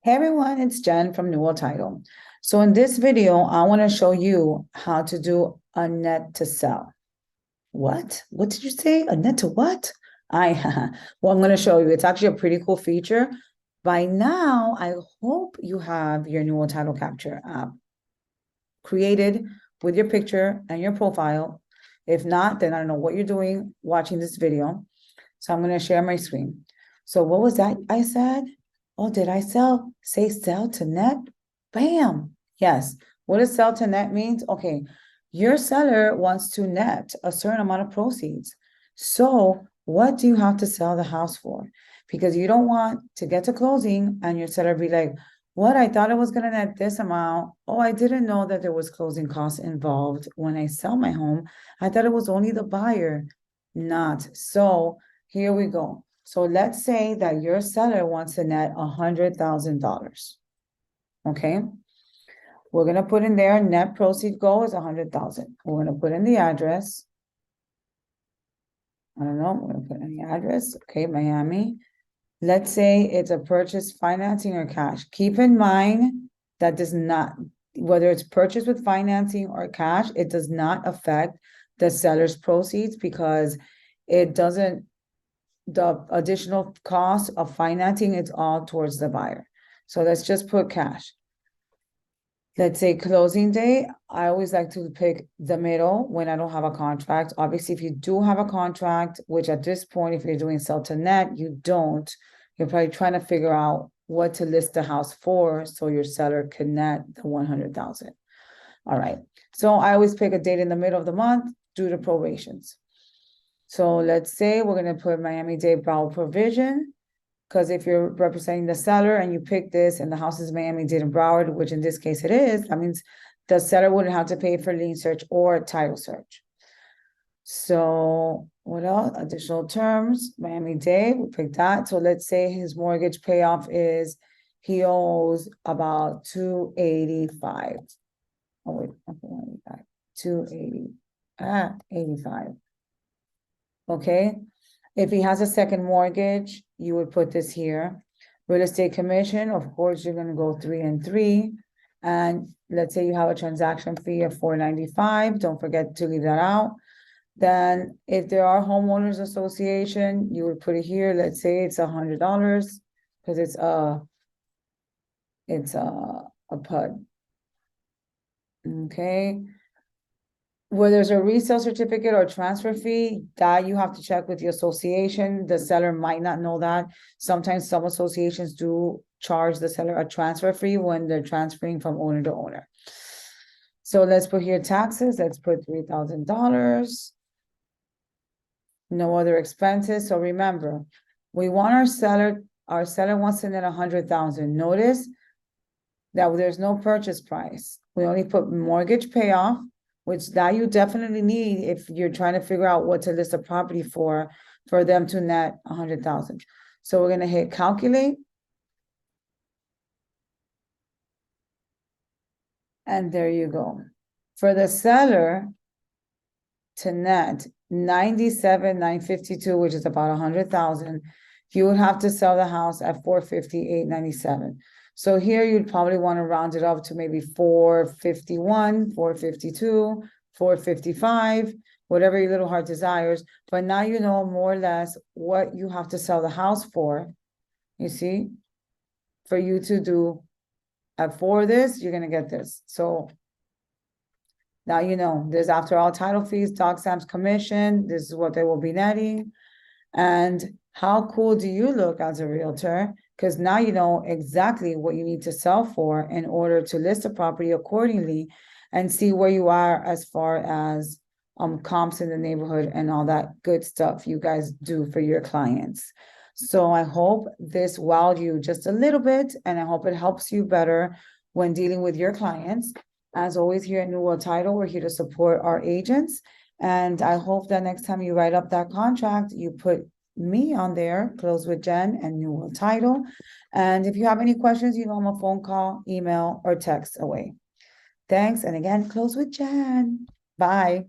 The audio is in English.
Hey everyone, it's Jen from New World Title. So in this video, I want to show you how to do a net to sell. What? What did you say? A net to what? Well, I'm going to show you. It's actually a pretty cool feature. By now, I hope you have your New World Title Capture app created with your picture and your profile. If not, then I don't know what you're doing watching this video. So I'm going to share my screen. So what was that I said? Oh, did I say sell to net? Bam. Yes. What does sell to net means? Okay. Your seller wants to net a certain amount of proceeds. So what do you have to sell the house for? Because you don't want to get to closing and your seller be like, what? I thought I was going to net this amount. Oh, I didn't know that there was closing costs involved when I sell my home. I thought it was only the buyer. Not. So here we go. So let's say that your seller wants to net $100,000. Okay. We're going to put in there net proceed goal is 100,000. We're going to put in the address. I don't know. We're going to put in the address. Okay. Miami. Let's say it's a purchase financing or cash. Keep in mind that does not, whether it's purchased with financing or cash, it does not affect the seller's proceeds because it doesn't, the additional cost of financing, it's all towards the buyer. So let's just put cash. Let's say closing day. I always like to pick the middle when I don't have a contract. Obviously, if you do have a contract, which at this point, if you're doing sell to net, you don't, you're probably trying to figure out what to list the house for so your seller can net the 100,000. All right. So I always pick a date in the middle of the month due to prorations. So let's say we're going to put Miami-Dade Broward provision, because if you're representing the seller and you pick this and the house is Miami-Dade and Broward, which in this case it is, that means the seller wouldn't have to pay for lien search or title search. So what else? Additional terms, Miami-Dade, we pick that. So let's say his mortgage payoff is, he owes about 285. Oh wait, 280, 85. Okay. If he has a second mortgage, you would put this here. Real estate commission, of course, you're gonna go 3 and 3. And let's say you have a transaction fee of $495. Don't forget to leave that out. Then if there are homeowners association, you would put it here. Let's say it's $100 because it's a PUD. Okay. Where there's a resale certificate or transfer fee, that you have to check with the association. The seller might not know that. Sometimes some associations do charge the seller a transfer fee when they're transferring from owner to owner. So let's put here taxes. Let's put $3,000. No other expenses. So remember, we want our seller wants to net 100,000. Notice that there's no purchase price. We only put mortgage payoff, which that you definitely need if you're trying to figure out what to list a property for them to net 100,000. So we're going to hit calculate. And there you go. For the seller to net 97,952, which is about 100,000, you would have to sell the house at 458.97. So here you'd probably want to round it up to maybe 451, 452, 455, whatever your little heart desires. But now you know more or less what you have to sell the house for. You see, for you to do for this, you're going to get this. So now you know there's after all title fees, doc stamps, commission. This is what they will be netting. And how cool do you look as a realtor? Because now you know exactly what you need to sell for in order to list a property accordingly and see where you are as far as comps in the neighborhood and all that good stuff you guys do for your clients. So I hope this wowed you just a little bit, and I hope it helps you better when dealing with your clients. As always, here at New World Title, we're here to support our agents. And I hope that next time you write up that contract, you put me on there, Close with Jen and New World Title. And if you have any questions, you know I'm a phone call, email, or text away. Thanks. And again, Close with Jen. Bye.